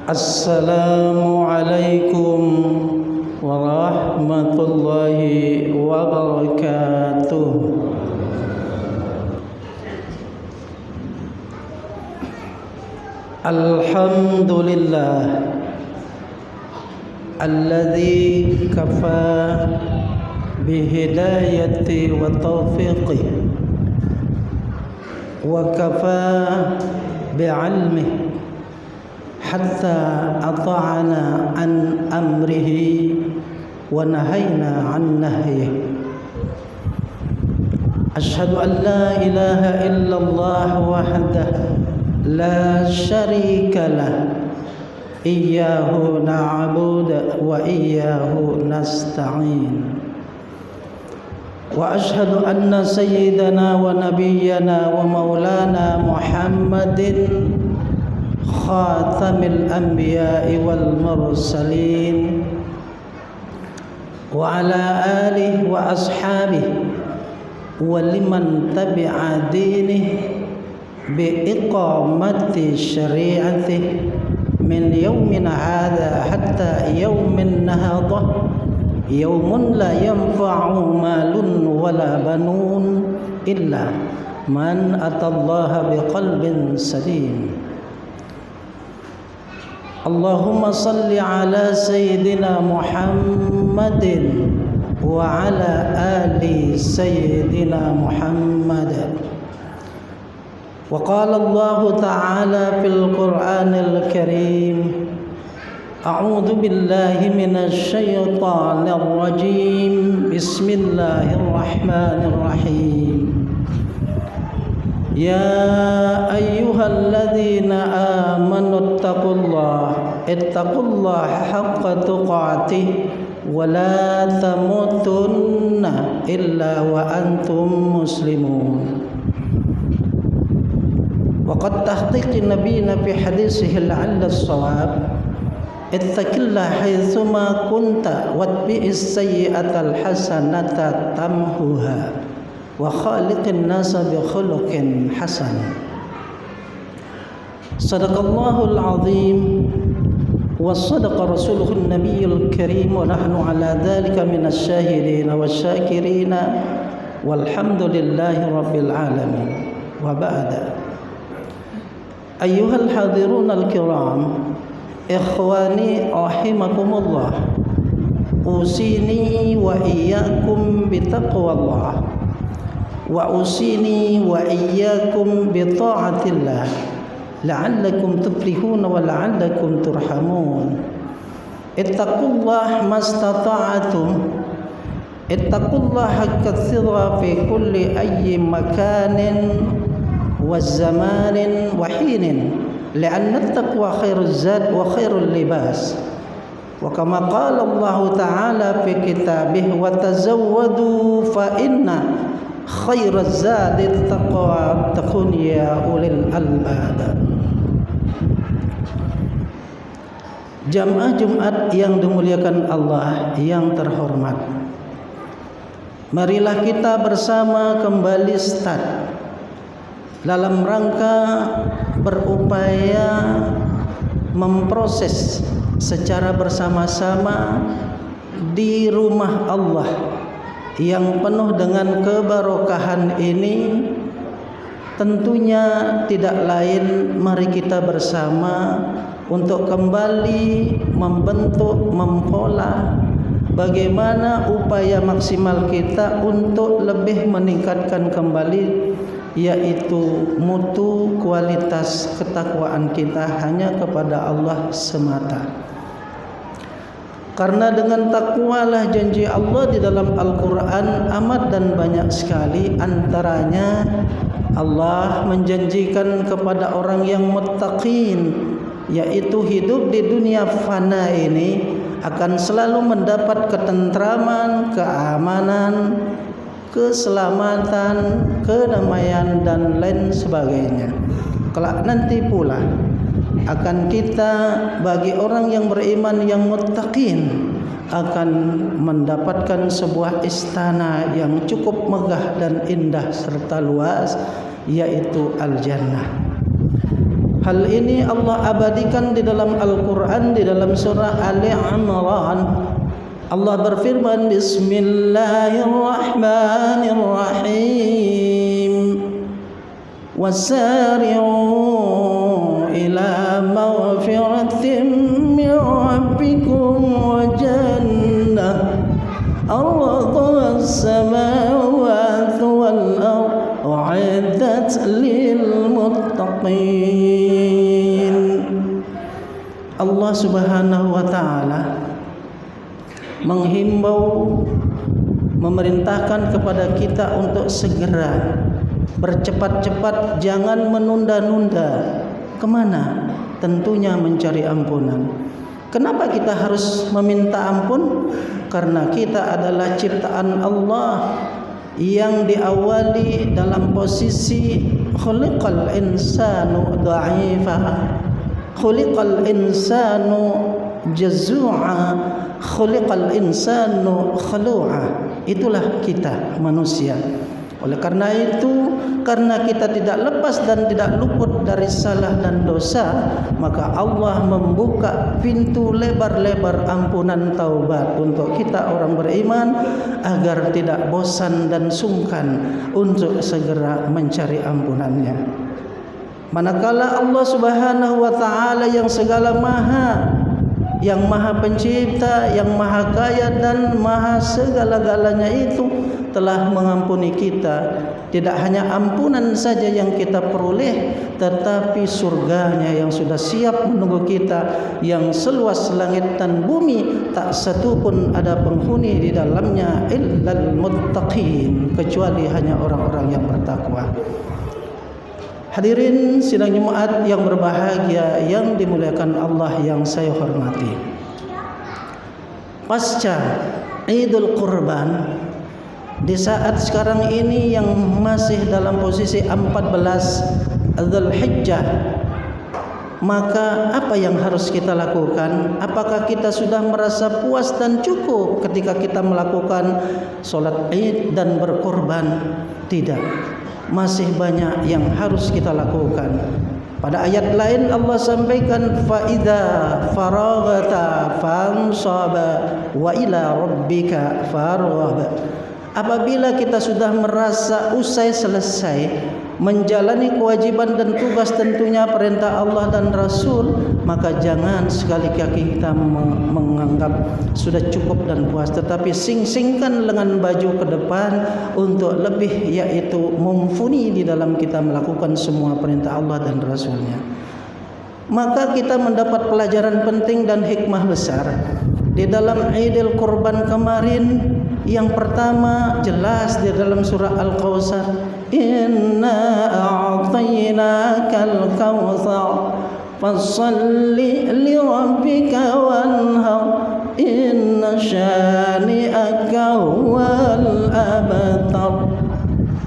Assalamualaikum warahmatullahi wabarakatuh. Alhamdulillah alladzi kafa bihidayati wa taufiqi wa kafa bi'ilmihi hatta ata'ana an amrihi wa nahayna an nahyihi. Ashhadu an la ilaha illallah wahdahu la syarika lah, iyyahu na'budu wa iyyahu nasta'in. Wa ashhadu anna sayyidana wa nabiyyana wa maulana Muhammadin khatamil anbiya'i wal mursalin wa ala alihi wa ashabihi wa liman tabi'a dinihi bi iqamati syari'atihi min yaumina hadha hatta yaumin nahadah, yaumun la yanfa'u malun wala banun illa man atallaha biqalbin salim. Allahumma salli ala sayyidina Muhammadin wa ala ali sayyidina Muhammad. Wa qala Allah ta'ala fil Qur'anil Karim, a'udzu billahi minasy syaithanir rajim. Bismillahirrahmanirrahim. Ya ayyuhalladzina amanu ittaqullaha haqqa tuqatih wa la tamutunna illa wa antum muslimun. Wa qad tahqiqi nabiyina fi hadithihi la'alla as-shawab, ittaqillaha haitsuma kunta watbi'is sayyi'atal hasanata tamhuha wa khaliqin nasa bi khuluqin hasan. Sadaqallahul azim wa sadaqa rasuluhun nabiyyul karim wa nahnu ala dhalika minas syahidin wasyakirin walhamdulillahi rabbil alamin. Wa ba'da. Ayyuhal hadirun al-kiram, ikhwani rahimakumullah, usini wa iyyakum bitaqwallah wa usini wa iyyakum bi ta'atillah la'allakum tuflihun wa la'allakum turhamun. Ittaqullaha mastata'tum, ittaqullaha katsira fi kulli ayyi makanin wa zamanin wa hinin, li'anna at-taqwa khairuz zad wa khairul libas. Wa kama qala Allah ta'ala fi kitabih, wa tazawwadu fa inna khairaz zadi taqwa takun ya ulil albab. Jamaah Jumat yang dimuliakan Allah yang terhormat, marilah kita bersama kembali start dalam rangka berupaya memproses secara bersama-sama di rumah Allah yang penuh dengan keberkahan ini. Tentunya tidak lain mari kita bersama untuk kembali membentuk, mempola bagaimana upaya maksimal kita untuk lebih meningkatkan kembali, yaitu mutu kualitas ketakwaan kita hanya kepada Allah semata. Karena dengan takwalah janji Allah di dalam Al-Quran amat dan banyak sekali. Antaranya Allah menjanjikan kepada orang yang muttaqin, yaitu hidup di dunia fana ini akan selalu mendapat ketentraman, keamanan, keselamatan, kedamaian dan lain sebagainya. Kelak nanti pula akan kita bagi orang yang beriman yang muttaqin akan mendapatkan sebuah istana yang cukup megah dan indah serta luas, yaitu al-jannah. Hal ini Allah abadikan di dalam Al-Quran, di dalam surah Ali Imran. Allah berfirman, Bismillahirrahmanirrahim. Wasari'u ila maghfiratin min rabbikum wa jannah arduha as-samawati wal ardh u'iddat lil muttaqin. Allah Subhanahu wa taala menghimbau, memerintahkan kepada kita untuk segera bercepat-cepat, jangan menunda-nunda. Kemana? Tentunya mencari ampunan. Kenapa kita harus meminta ampun? Karena kita adalah ciptaan Allah yang diawali dalam posisi khuliqal insanu dha'ifa, khuliqal insanu jazu'a, khuliqal insanu khalu'a. Itulah kita manusia. Oleh karena itu, karena kita tidak lepas dan tidak luput dari salah dan dosa, maka Allah membuka pintu lebar-lebar ampunan taubat untuk kita orang beriman, agar tidak bosan dan sungkan untuk segera mencari ampunannya. Manakala Allah Subhanahu wa taala yang segala maha, yang maha pencipta, yang maha kaya dan maha segala-galanya itu telah mengampuni kita, tidak hanya ampunan saja yang kita peroleh, tetapi surganya yang sudah siap menunggu kita, yang seluas langit dan bumi, tak satu pun ada penghuni di dalamnya illal muttaqin, kecuali hanya orang-orang yang bertakwa. Hadirin sidang Jumat yang berbahagia, yang dimuliakan Allah yang saya hormati. Pasca Idul Qurban, di saat sekarang ini yang masih dalam posisi 14 Dzulhijjah, maka apa yang harus kita lakukan? Apakah kita sudah merasa puas dan cukup ketika kita melakukan sholat Id dan berkorban? Tidak, masih banyak yang harus kita lakukan. Pada ayat lain Allah sampaikan, fa idza faraghta fansab wa ila rabbika farghab. Apabila kita sudah merasa usai selesai menjalani kewajiban dan tugas, tentunya perintah Allah dan Rasul, maka jangan sekali-kali kita menganggap sudah cukup dan puas, tetapi sing-singkan lengan baju ke depan untuk lebih, yaitu mumpuni di dalam kita melakukan semua perintah Allah dan Rasulnya. Maka kita mendapat pelajaran penting dan hikmah besar di dalam Idul Qurban kemarin. Yang pertama jelas di dalam surah Al-Kautsar, inna a'tainakal kautsar fasholli li rabbika wanhar inna syani'aka huwal abtar.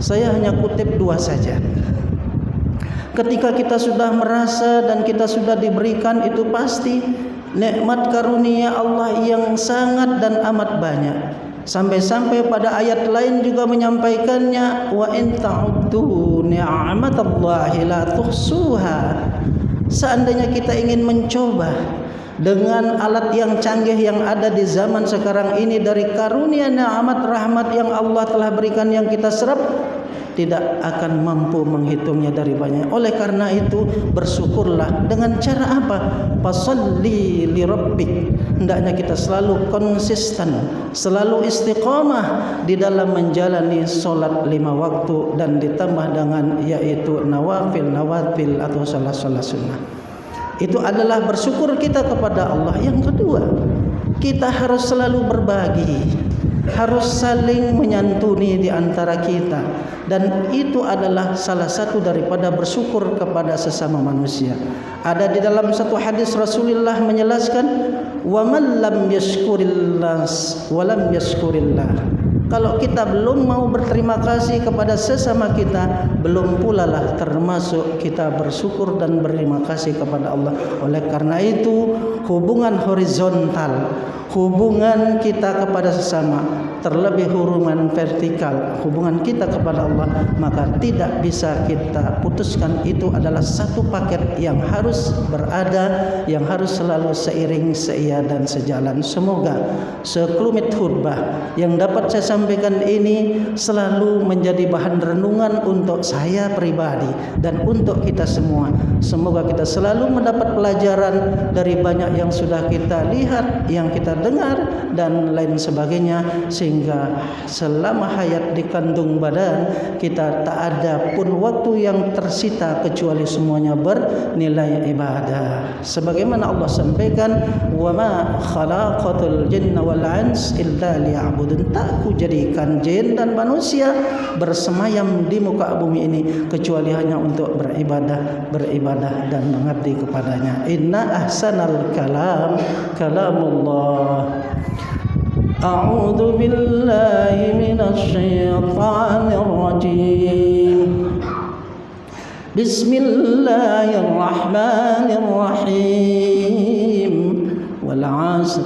Saya hanya kutip dua saja. Ketika kita sudah merasa dan kita sudah diberikan, itu pasti nikmat karunia Allah yang sangat dan amat banyak. Sampai-sampai pada ayat lain juga menyampaikannya, wa in ta'uddu ni'matallahi la tuhsuha. Seandainya kita ingin mencoba dengan alat yang canggih yang ada di zaman sekarang ini, dari karunia nikmat rahmat yang Allah telah berikan yang kita serap, tidak akan mampu menghitungnya dari banyak. Oleh karena itu bersyukurlah. Dengan cara apa? Fasholli li rabbik. Hendaknya kita selalu konsisten, selalu istiqamah di dalam menjalani solat 5 waktu dan ditambah dengan yaitu nawafil atau solat sunnah. Itu adalah bersyukur kita kepada Allah. Yang kedua, kita harus selalu berbagi, harus saling menyantuni di antara kita, dan itu adalah salah satu daripada bersyukur kepada sesama manusia. Ada di dalam satu hadis Rasulullah menjelaskan, wa man lam yashkurillah wa lam yashkurillah. Kalau kita belum mau berterima kasih kepada sesama kita, belum pula lah termasuk kita bersyukur dan berterima kasih kepada Allah. Oleh karena itu, hubungan horizontal, hubungan kita kepada sesama, terlebih hubungan vertikal, hubungan kita kepada Allah, maka tidak bisa kita putuskan. Itu adalah satu paket yang harus berada, yang harus selalu seiring, seia dan sejalan. Semoga sekelumit khutbah yang dapat saya sampaikan ini selalu menjadi bahan renungan untuk saya pribadi dan untuk kita semua. Semoga kita selalu mendapat pelajaran dari banyak yang sudah kita lihat, yang kita dengar dan lain sebagainya, sehingga selama hayat di kandung badan kita tak ada pun waktu yang tersita kecuali semuanya bernilai ibadah. Sebagaimana Allah sampaikan, wa ma khalaqatul jinna wal ins illa liya'budun, tak ku jadikan jin dan manusia bersemayam di muka bumi ini kecuali hanya untuk beribadah dan mengabdi kepadanya. Inna ahsanal kalam kalamullah. A'udzu billahi minasy syaithanir rajim. Bismillahirrahmanirrahim. Wal 'asr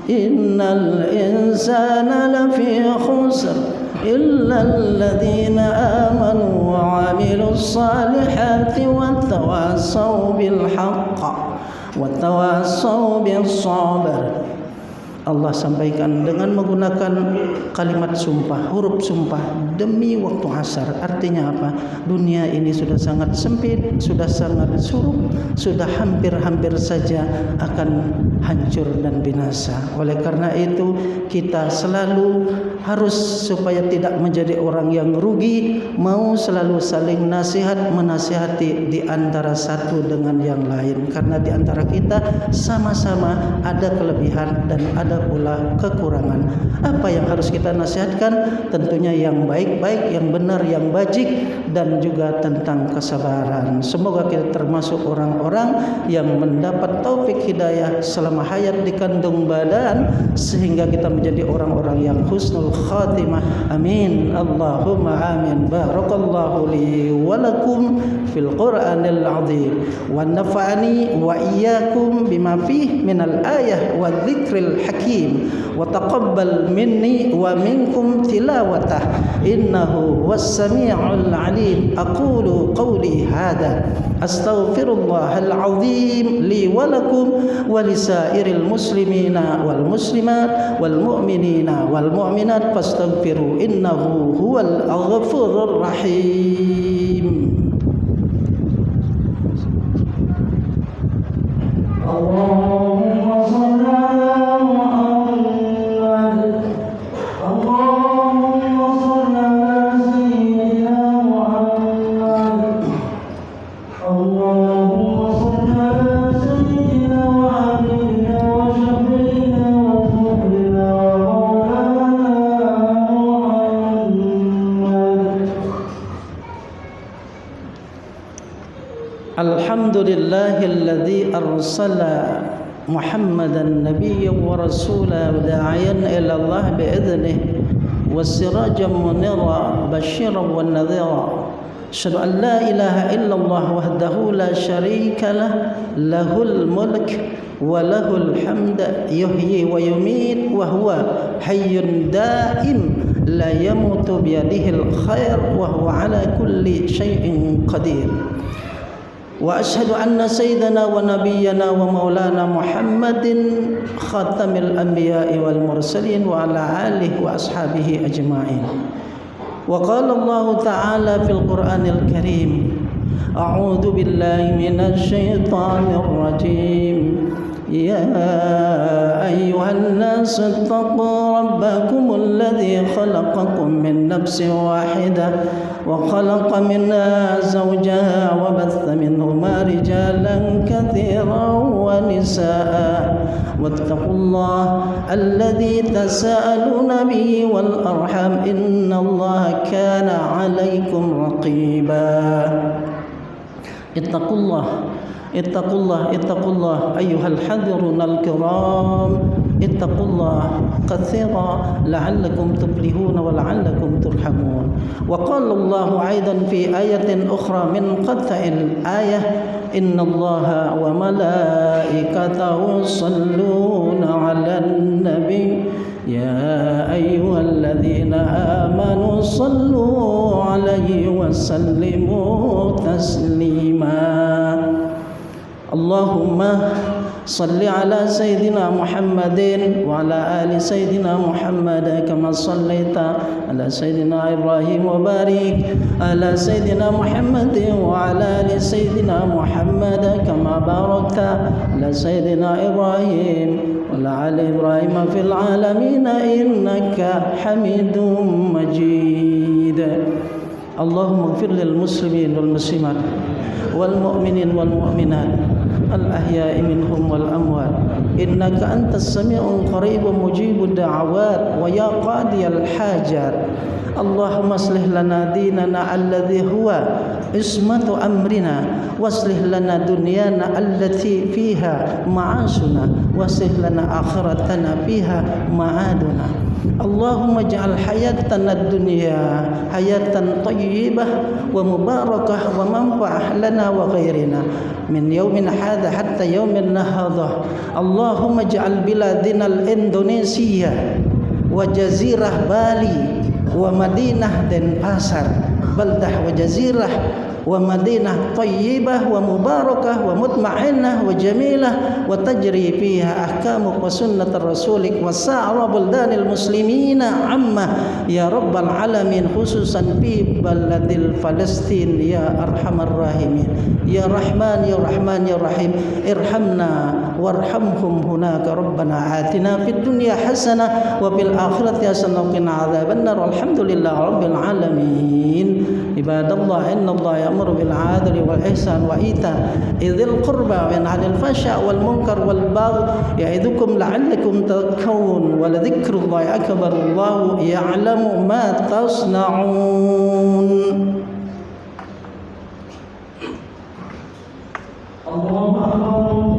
innal insana lafi khusr illa alladhina amanu wa 'amilus salihati wa tawassaw bil haqq wa tawassaw bis sabr. Allah sampaikan dengan menggunakan kalimat sumpah, huruf sumpah, demi waktu asar. Artinya apa? Dunia ini sudah sangat sempit, sudah sangat surup, sudah hampir-hampir saja akan hancur dan binasa. Oleh karena itu kita selalu harus, supaya tidak menjadi orang yang rugi, mau selalu saling nasihat menasihati di antara satu dengan yang lain. Karena di antara kita sama-sama ada kelebihan dan ada pula kekurangan. Apa yang harus kita nasihatkan? Tentunya yang baik-baik, yang benar, yang bajik, dan juga tentang kesabaran. Semoga kita termasuk orang-orang yang mendapat taufik hidayah selama hayat di kandung badan, sehingga kita menjadi orang-orang yang husnul khatimah. Amin. Allahumma amin. Barakallahu li wa lakum fil Qur'anil azim wa nafa'ani wa iyyakum bima fihi minal ayah wa dzikril hakim wa taqabbal minni wa minkum tilawatah innahu was-sami'ul 'alim. Aqulu qawli hadha astaghfirullahal 'azim li wa lakum wa lisairil muslimina wal muslimat wal mu'minina wal mu'minat fastaghfiru innahu huwal ghafurur rahim. Allahumma shalli ala Muhammad. Allahumma shalli ala sayyidina Muhammad. Allahumma shalli ala sayyidina wa habibina wa shafiina wa zuhrina wa maulana Muhammad. Alhamdulillahilladzi arsala Muhammadan nabiyyan wa rasulan da'iyan ila Allah bi'idhnihi wasirajan munira basyiran wan nadhira. Asyhadu an la ilaha illallah wahdahu la syarika lah, lahul mulk wa lahul hamd, yuhyi wa yumiit wa huwa hayyun daim la yamutu biyadihil khair wa huwa ala kulli syai'in qadir. Wa asyhadu anna sayyidana wa nabiyyana wa maulana Muhammadin khatamil anbiya'i wal mursalin wa ala alihi wa ashabihi ajma'in. Wa qala Allah ta'ala fil Qur'anil Karim, a'udzu billahi minasy syaithanir rajim. Ya ayyuhan nas ittaqu rabbakum alladzi khalaqakum min nafsin wahidah wa khalaqa minha zawjaha wa batha minhuma rijalan katsiran wa nisaa wattaqullaha alladzi tasaaluna bihi wal arham innallaha kana 'alaikum raqiba. Ittaqullah ayyuhal hadirunal kiram. Ittaqullah katsira la'allakum tuflihun wa la'allakum turhamun. Wa qala Allah aidan fi ayatin ukhra min qat'il ayah, innallaha wa malaikatahu yusalluna 'alan nabi يا أيها الذين آمنوا صلوا عليه وسلموا تسليما اللهم صل على سيدنا محمد وعلى آل سيدنا محمد كما صليت على سيدنا إبراهيم وبارك على سيدنا محمد وعلى آل سيدنا محمد كما باركت على سيدنا إبراهيم وعلى آل إبراهيم في العالمين إنك حميد مجيد اللهم اغفر للمسلمين والمسلمات والمؤمنين والمؤمنات الأحياء منهم والأموات إنك أنت السميع القريب مجيب الدعوات ويا قاضي الحاجات اللهم اصلح لنا ديننا الذي هو عصمة أمرنا واصلح لنا دنيانا التي فيها معاشنا واصلح لنا آخرتنا فيها معادنا اللهم اجعل حياتنا الدنيا حياة طيبة ومباركة ومنفعة لنا وغيرنا من يومنا هذا حتى يومنا هذا اللهم اجعل بلادنا الإندونيسية وجزيرة بالي ومدينة دنباسر بلدة وجزيرة ومدينة طيبة ومباركة ومطمئنة وجميلة وتجري فيها أحكامك وسنة رسولك وسائر بلدان المسلمين عامة يا رب العالمين خصوصا في بلد فلسطين يا أرحم الراحمين يا رحمن يا رحمن يا رحيم ارحمنا وارحمهم هناك ربنا آتنا في الدنيا حسنة وفي الآخرة حسنة وقنا عذاب النار والحمد لله رب العالمين عباد الله إن الله يأمر بالعدل والإحسان وإيتاء ذي القربى وينهى عن الفحشاء والمنكر والبغي يعظكم لعلكم تذكرون ولذكر الله أكبر الله يعلم ما تصنعون الله أكبر